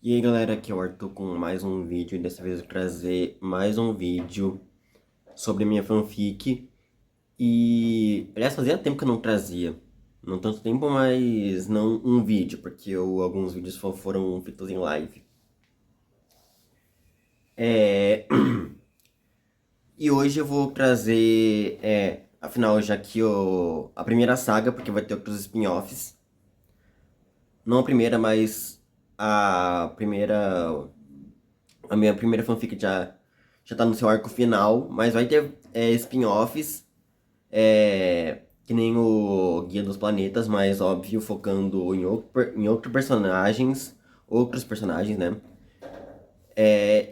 E aí galera, aqui é o Arthur com mais um vídeo, e dessa vez eu vou trazer mais um vídeo sobre minha fanfic. E, aliás, fazia tempo que eu não trazia, não tanto tempo, mas não um vídeo, porque alguns vídeos foram feitos em live. É... E hoje eu vou trazer, afinal, já que a primeira saga, porque vai ter outros spin-offs. Não a primeira, mas a primeira a minha primeira fanfic já tá no seu arco final, mas vai ter spin-offs, que nem o Guia dos Planetas, mas óbvio, focando em outros personagens, né?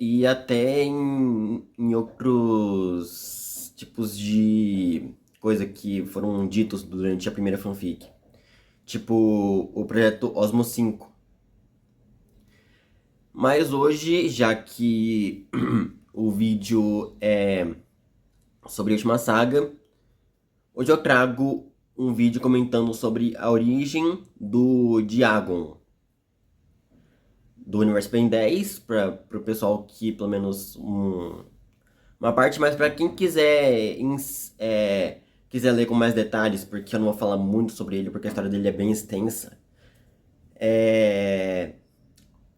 E até em outros tipos de coisa que foram ditos durante a primeira fanfic. Tipo o projeto Osmo 5. Mas hoje, já que o vídeo é sobre a última saga, hoje eu trago um vídeo comentando sobre a origem do Diagon, do Universo Ben 10, para o pessoal que, pelo menos, uma parte, mas para quem quiser ler com mais detalhes, porque eu não vou falar muito sobre ele, porque a história dele é bem extensa. É,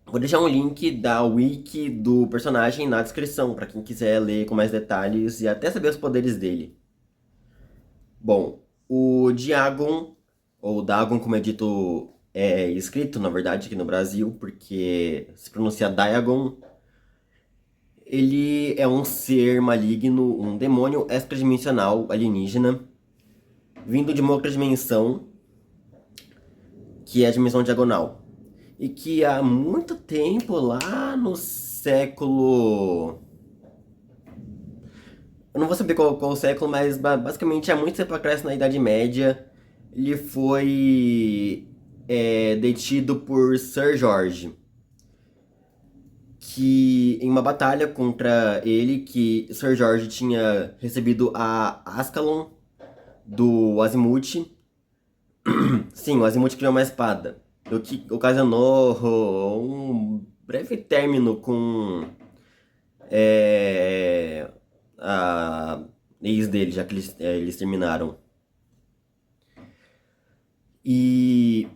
Vou deixar um link da wiki do personagem na descrição, para quem quiser ler com mais detalhes e até saber os poderes dele. Bom, o Diagon, ou Dagon, como é dito, é escrito, na verdade, aqui no Brasil, porque se pronuncia Diagon. Ele é um ser maligno, um demônio extradimensional alienígena, vindo de uma outra dimensão, que é a dimensão diagonal. E que há muito tempo, lá no século. Eu não vou saber qual século, mas basicamente há muito tempo atrás, na Idade Média, ele foi detido por Sir George, que em uma batalha contra ele, que Sir George tinha recebido a Ascalon do Azimuth. Sim, o Azimuth criou uma espada, o que ocasionou um breve término com é, a ex dele, já que eles terminaram. E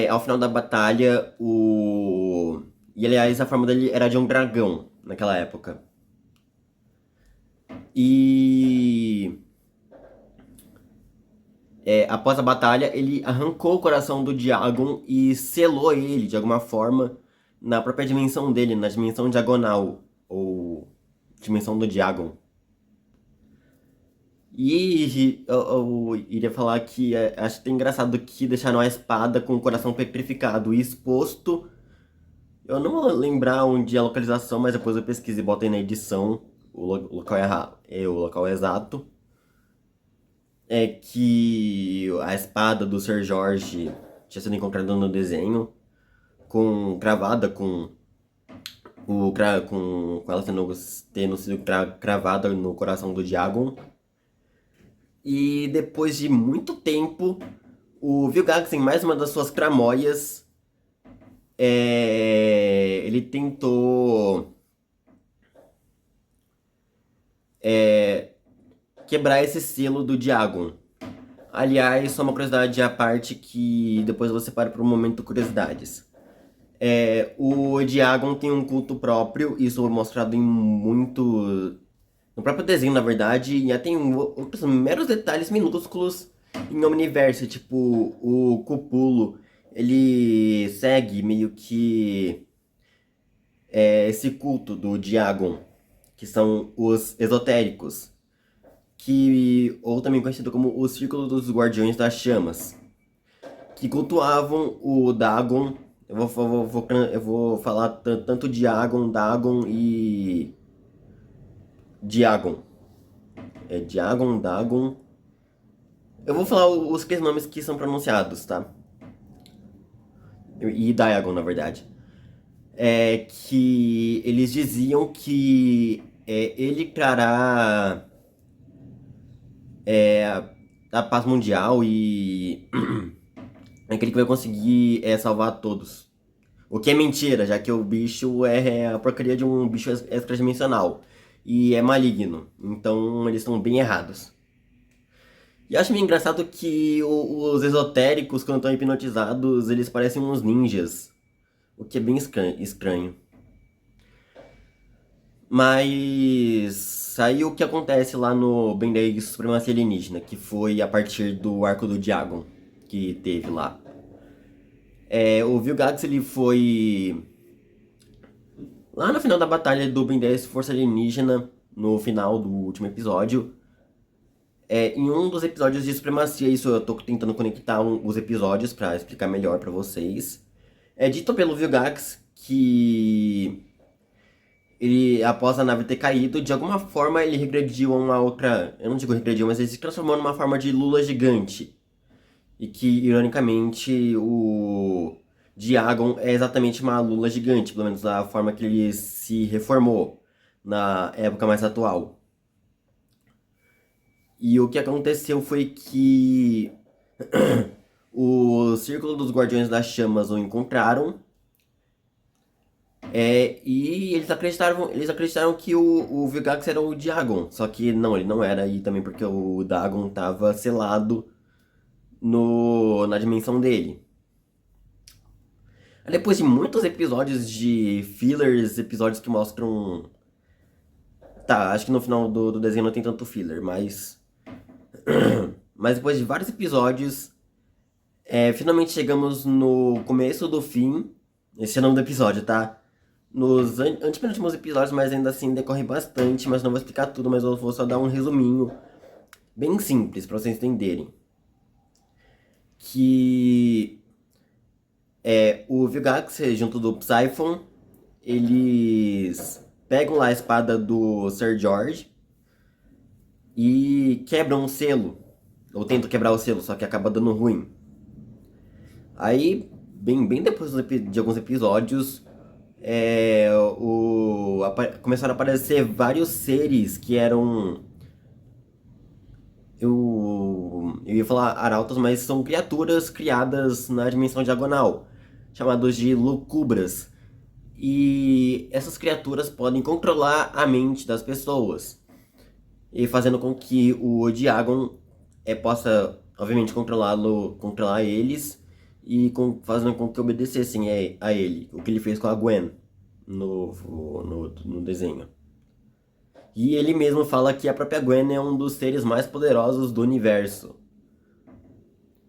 ao final da batalha, E aliás, a forma dele era de um dragão naquela época. E após a batalha, ele arrancou o coração do Diagon e selou ele de alguma forma na própria dimensão dele, na dimensão diagonal, ou dimensão do Diagon. E eu iria falar que acho até engraçado que deixaram a espada com o coração petrificado e exposto. Eu não vou lembrar onde é a localização, mas depois eu pesquiso e botei na edição o local errado, o local exato. É que a espada do Sir Jorge tinha sido encontrada no desenho, cravada com ela tendo sido cravada no coração do Diagon. E depois de muito tempo, o Vilgax, em mais uma das suas tramóias, ele tentou quebrar esse selo do Diagon. Aliás, só uma curiosidade à parte que depois você para por um momento curiosidades. O Diagon tem um culto próprio, isso é mostrado em muito. No próprio desenho, na verdade, e até tem outros meros detalhes minúsculos em Omniverse, tipo o Cupulo. Ele segue meio que esse culto do Diagon, que são os esotéricos, ou também conhecido como o Círculo dos Guardiões das Chamas, que cultuavam o Dagon. Eu vou falar tanto Diagon, Dagon e Diagon. Diagon, Dagon. Eu vou falar os três nomes que são pronunciados, tá? E Diagon, na verdade. Que eles diziam que ele trará a paz mundial e é aquele que vai conseguir salvar todos. O que é mentira, já que o bicho é a porcaria de um bicho extradimensional. E é maligno. Então eles estão bem errados. E acho meio engraçado que os esotéricos, quando estão hipnotizados, eles parecem uns ninjas. O que é bem estranho. Mas aí o que acontece lá no Ben 10 Supremacia Alienígena, que foi a partir do arco do Diagon que teve lá. O Vilgax ele foi lá no final da batalha do Ben 10 Força Alienígena, no final do último episódio. Em um dos episódios de Supremacia, isso eu tô tentando conectar os episódios pra explicar melhor pra vocês. É dito pelo Vilgax que ele, após a nave ter caído, de alguma forma ele regrediu a uma outra. Eu não digo regrediu, mas ele se transformou numa forma de lula gigante. E que, ironicamente, o Diagon é exatamente uma lula gigante, pelo menos da forma que ele se reformou na época mais atual. E o que aconteceu foi que o Círculo dos Guardiões das Chamas o encontraram. E eles acreditaram que o Vilgax era o Diagon. Só que não, ele não era. E também porque o Dagon estava selado na dimensão dele. Depois de muitos episódios de fillers, episódios que mostram. Tá, acho que no final do desenho não tem tanto filler, mas. Mas depois de vários episódios, finalmente chegamos no começo do fim. Esse é o nome do episódio, tá? Nos antepenúltimos episódios, mas ainda assim decorre bastante, mas não vou explicar tudo, mas eu vou só dar um resuminho bem simples pra vocês entenderem. Que o Vilgax, junto do Psyphon, eles pegam lá a espada do Sir George e quebram o selo. Ou tentam quebrar o selo, só que acaba dando ruim. Aí, bem depois de alguns episódios, começaram a aparecer vários seres que eram. Eu ia falar arautos, mas são criaturas criadas na dimensão diagonal, chamados de lucubras. E essas criaturas podem controlar a mente das pessoas, e fazendo com que o Diagon possa, obviamente, controlar eles e fazendo com que obedecessem a ele, o que ele fez com a Gwen no desenho. E ele mesmo fala que a própria Gwen é um dos seres mais poderosos do universo.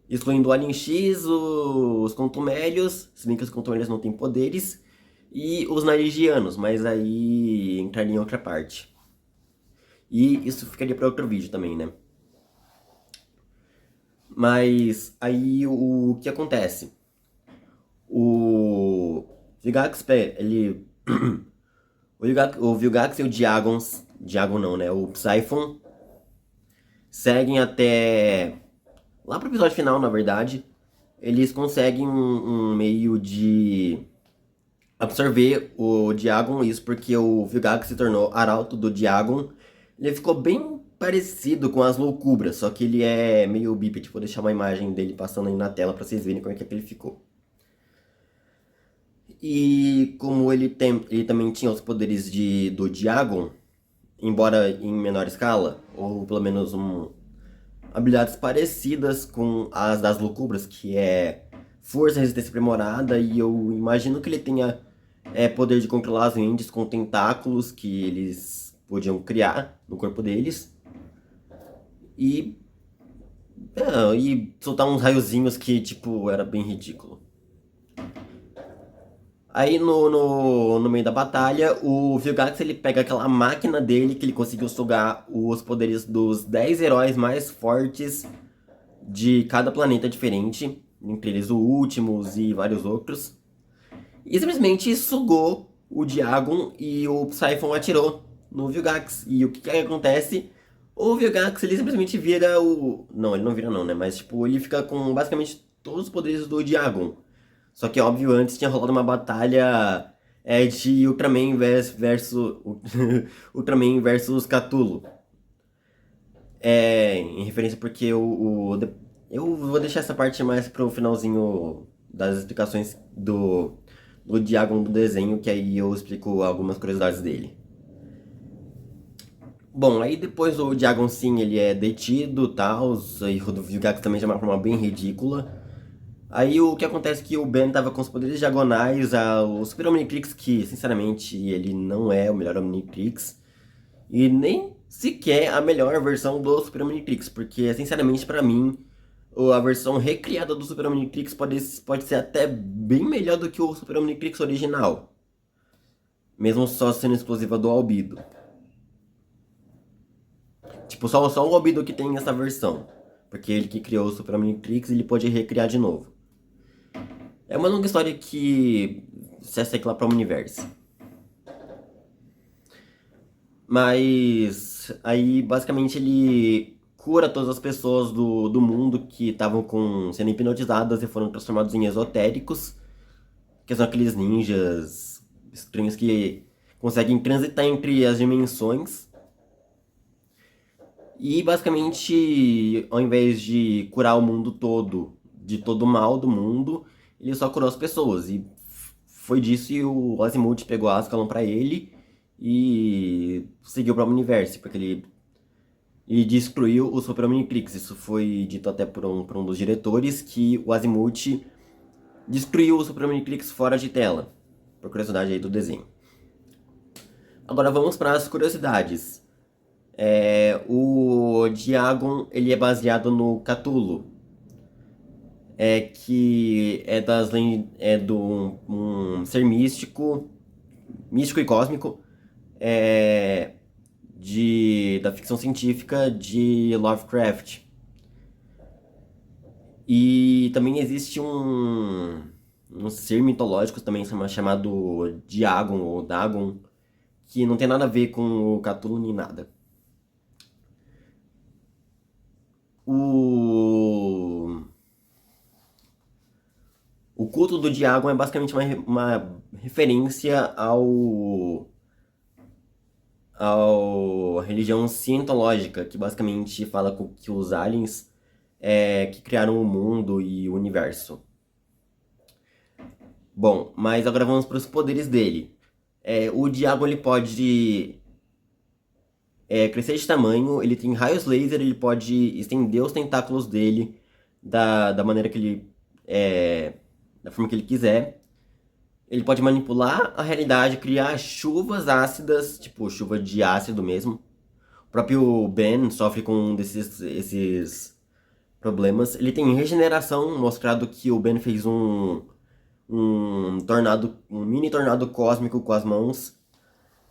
Excluindo o Alien X, os Contumélios, se bem que os Contumélios não têm poderes, e os Narigianos, mas aí entraria em outra parte. E isso ficaria para outro vídeo também, né? Mas aí o que acontece? O Vilgax, ele... o Vilgax e o Diagon não, né? O Psyphon seguem até... Lá pro episódio final, na verdade, eles conseguem um meio de absorver o Diagon, isso porque o Vilgax se tornou arauto do Diagon. Ele ficou bem parecido com as loucubras, só que ele é meio bípede. Vou deixar uma imagem dele passando aí na tela pra vocês verem como é que ele ficou. E como ele também tinha os poderes do Diagon, embora em menor escala, ou pelo menos habilidades parecidas com as das loucubras, que é força, resistência aprimorada, e eu imagino que ele tenha poder de controlar as mentes com tentáculos que eles podiam criar no corpo deles. E soltar uns raiozinhos que, tipo, era bem ridículo. Aí no meio da batalha, o Vilgax ele pega aquela máquina dele que ele conseguiu sugar os poderes dos 10 heróis mais fortes de cada planeta diferente, entre eles o Ultimus e vários outros. E simplesmente sugou o Diagon e o Psyphon atirou no Vilgax. E o que acontece? O Vilgax ele simplesmente vira o... Não, ele não vira não, né? Mas tipo, ele fica com basicamente todos os poderes do Diagon. Só que, óbvio, antes tinha rolado uma batalha de Ultraman versus... Ultraman versus Cthulhu. Em referência porque eu vou deixar essa parte mais pro finalzinho das explicações do Diagon do desenho, que aí eu explico algumas curiosidades dele. Bom, aí depois o Diagon sim, ele é detido e tal, aí o Vilgax também de uma forma bem ridícula. Aí o que acontece é que o Ben tava com os poderes diagonais, o Super Omnitrix, que sinceramente ele não é o melhor Omnitrix, e nem sequer a melhor versão do Super Omnitrix, porque sinceramente pra mim a versão recriada do Super Omnitrix pode ser até bem melhor do que o Super Omnitrix original, mesmo só sendo exclusiva do Albedo. Tipo, só o Albedo que tem essa versão, porque ele que criou o Super Omnitrix ele pode recriar de novo. É uma longa história que se segue lá para o universo. Mas aí basicamente ele cura todas as pessoas do mundo que estavam sendo hipnotizadas e foram transformados em esotéricos, que são aqueles ninjas estranhos que conseguem transitar entre as dimensões. E basicamente, ao invés de curar o mundo todo, de todo o mal do mundo, ele só curou as pessoas. E foi disso que o Azimuth pegou Ascalon pra ele e seguiu para o universo, porque ele destruiu o Super Omnitrix. Isso foi dito até por um dos diretores, que o Azimuth destruiu o Super Omnitrix fora de tela. Por curiosidade aí do desenho. Agora vamos para as curiosidades. O Diagon ele é baseado no Cthulhu, que é do um ser místico, místico e cósmico, da ficção científica de Lovecraft. E também existe um ser mitológico também chamado Diagon ou Dagon, que não tem nada a ver com o Cthulhu nem nada. O, o culto do Diagon é basicamente uma referência à religião cientológica, que basicamente fala que os aliens que criaram o mundo e o universo. Bom, mas agora vamos para os poderes dele. O Diagon ele pode crescer de tamanho, ele tem raios laser, ele pode estender os tentáculos dele da maneira que ele. Da forma que ele quiser. Ele pode manipular a realidade, criar chuvas ácidas, tipo chuva de ácido mesmo. O próprio Ben sofre com um esses problemas. Ele tem regeneração, mostrado que o Ben fez um mini tornado cósmico com as mãos.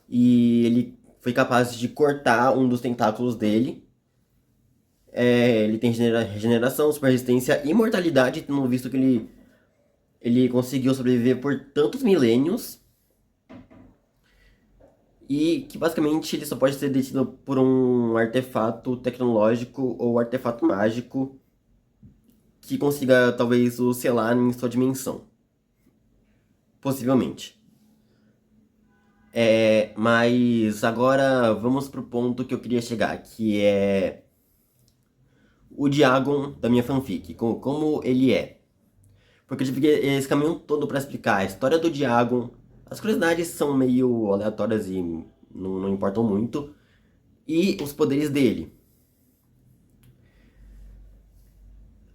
E ele foi capaz de cortar um dos tentáculos dele. Ele tem regeneração, super resistência e imortalidade, tendo visto que ele conseguiu sobreviver por tantos milênios. E que basicamente ele só pode ser detido por um artefato tecnológico ou artefato mágico que consiga talvez o selar em sua dimensão. Possivelmente. Mas agora vamos pro ponto que eu queria chegar, que é o Diagon da minha fanfic, como ele é. Porque eu tive esse caminho todo para explicar a história do Diagon. As curiosidades são meio aleatórias e não importam muito. E os poderes dele.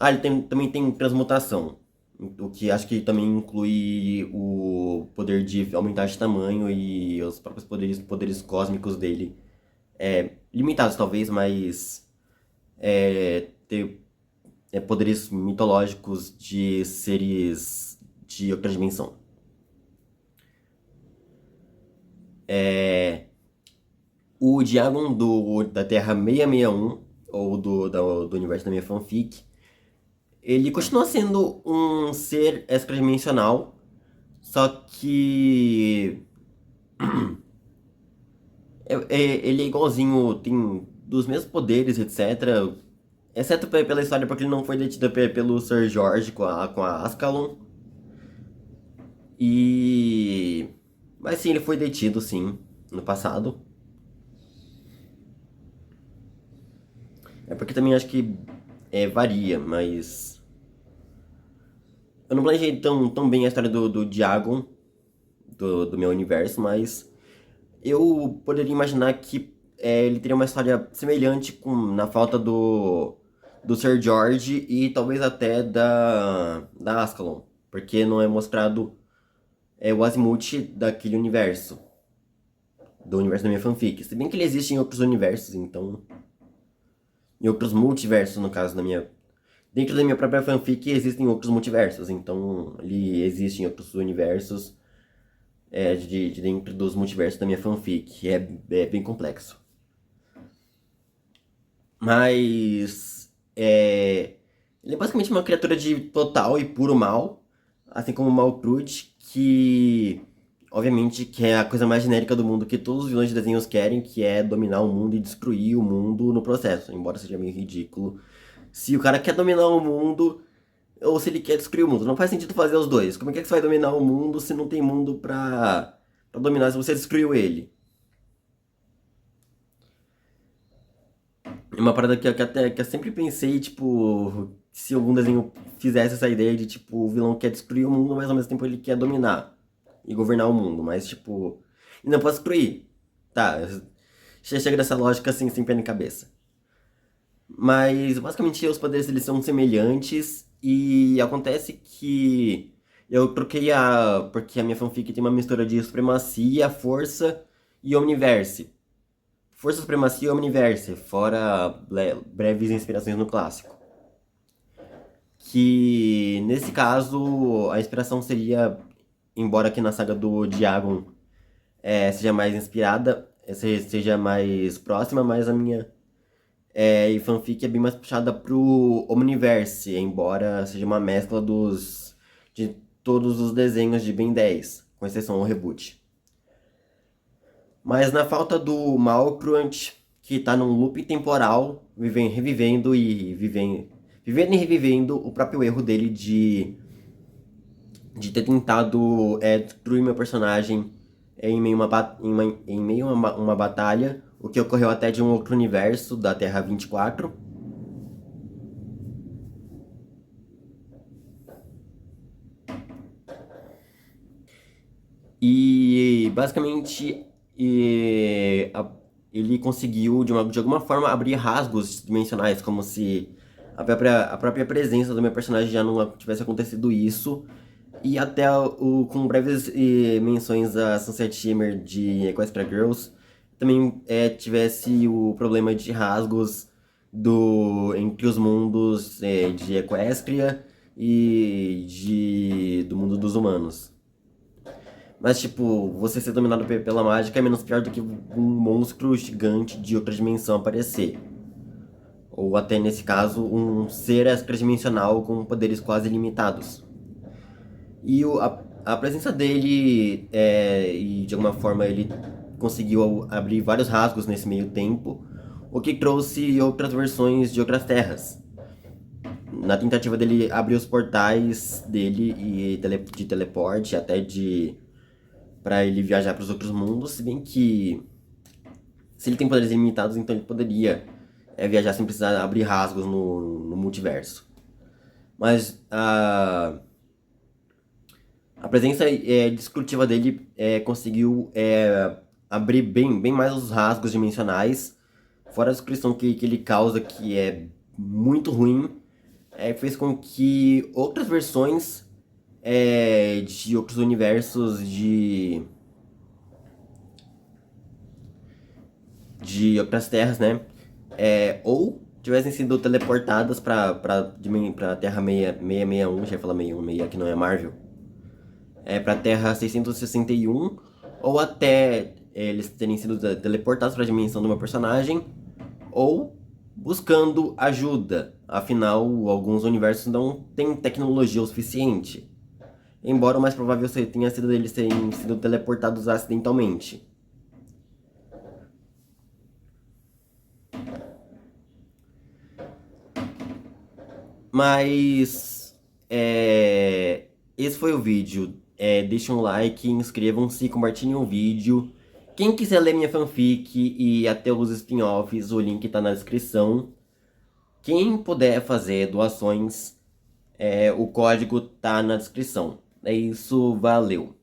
Ele também tem transmutação. O que acho que também inclui o poder de aumentar de tamanho e os próprios poderes cósmicos dele. Limitados talvez, mas ter poderes mitológicos de seres de outra dimensão. O Diagon da Terra 661, ou do universo da minha fanfic, ele continua sendo um ser extradimensional, só que ele é igualzinho, tem dos mesmos poderes, etc. Exceto pela história, porque ele não foi detido pelo Sir George com a Ascalon. E. Mas sim, ele foi detido, sim, no passado. É porque também acho que varia, mas. Eu não planejei tão bem a história do Diagon, do meu universo, mas eu poderia imaginar que ele teria uma história semelhante na falta do Sir George e talvez até da Ascalon, porque não é mostrado o Azimuth daquele universo, do universo da minha fanfic. Se bem que ele existe em outros universos, então. Em outros multiversos, no caso da minha. Dentro da minha própria fanfic existem outros multiversos, então ele existe em outros universos de dentro dos multiversos da minha fanfic. É bem complexo. Mas. Ele é basicamente uma criatura de total e puro mal, assim como o Maltrude, que. Obviamente que é a coisa mais genérica do mundo que todos os vilões de desenhos querem, que é dominar o mundo e destruir o mundo no processo, embora seja meio ridículo. Se o cara quer dominar o mundo, ou se ele quer destruir o mundo. Não faz sentido fazer os dois. Como é que você vai dominar o mundo se não tem mundo pra dominar se você destruiu ele? É uma parada que eu sempre pensei, tipo, se algum desenho fizesse essa ideia de, tipo, o vilão quer destruir o mundo, mas ao mesmo tempo ele quer dominar e governar o mundo. Mas, tipo, e não pode destruir. Tá, chega dessa lógica assim, sem pé nem cabeça. Mas basicamente os poderes eles são semelhantes e acontece que eu troquei porque a minha fanfic tem uma mistura de supremacia, força e omniverse. Força, supremacia e omniverse, fora breves inspirações no clássico. Que nesse caso a inspiração seria, embora aqui na saga do Diagon seja mais inspirada, seja mais próxima, mas a minha e fanfic é bem mais puxada pro Omniverse, embora seja uma mescla de todos os desenhos de Ben 10, com exceção ao reboot. Mas na falta do Malkrunch, que tá num loop temporal, vivendo e revivendo o próprio erro dele de ter tentado destruir meu personagem em meio a uma batalha, o que ocorreu até de um outro universo, da Terra 24. E basicamente ele conseguiu de alguma forma abrir rasgos dimensionais, como se a própria presença do meu personagem já não tivesse acontecido isso. E até com breves menções a Sunset Shimmer de Equestria Girls, também tivesse o problema de rasgos entre os mundos de Equestria e do mundo dos humanos. Mas, tipo, você ser dominado pela mágica é menos pior do que um monstro gigante de outra dimensão aparecer. Ou até, nesse caso, um ser extradimensional com poderes quase ilimitados. E a presença dele, e de alguma forma ele conseguiu abrir vários rasgos nesse meio tempo, o que trouxe outras versões de outras terras. Na tentativa dele abrir os portais dele de teleporte, até para ele viajar para os outros mundos, se bem que se ele tem poderes ilimitados, então ele poderia viajar sem precisar abrir rasgos no multiverso. Mas a presença disruptiva dele conseguiu abrir bem mais os rasgos dimensionais, fora a destruição que ele causa, que é muito ruim, fez com que outras versões de outros universos de outras terras, né? Ou tivessem sido teleportadas pra Terra 661, já ia falar 616, que não é Marvel. Pra Terra 661, ou até eles terem sido teleportados para a dimensão do meu personagem, ou buscando ajuda. Afinal, alguns universos não têm tecnologia o suficiente. Embora o mais provável tenha sido eles terem sido teleportados acidentalmente. Mas esse foi o vídeo. Deixem um like, inscrevam-se, compartilhem o vídeo. Quem quiser ler minha fanfic e até os spin-offs, o link tá na descrição. Quem puder fazer doações, o código tá na descrição. É isso, valeu!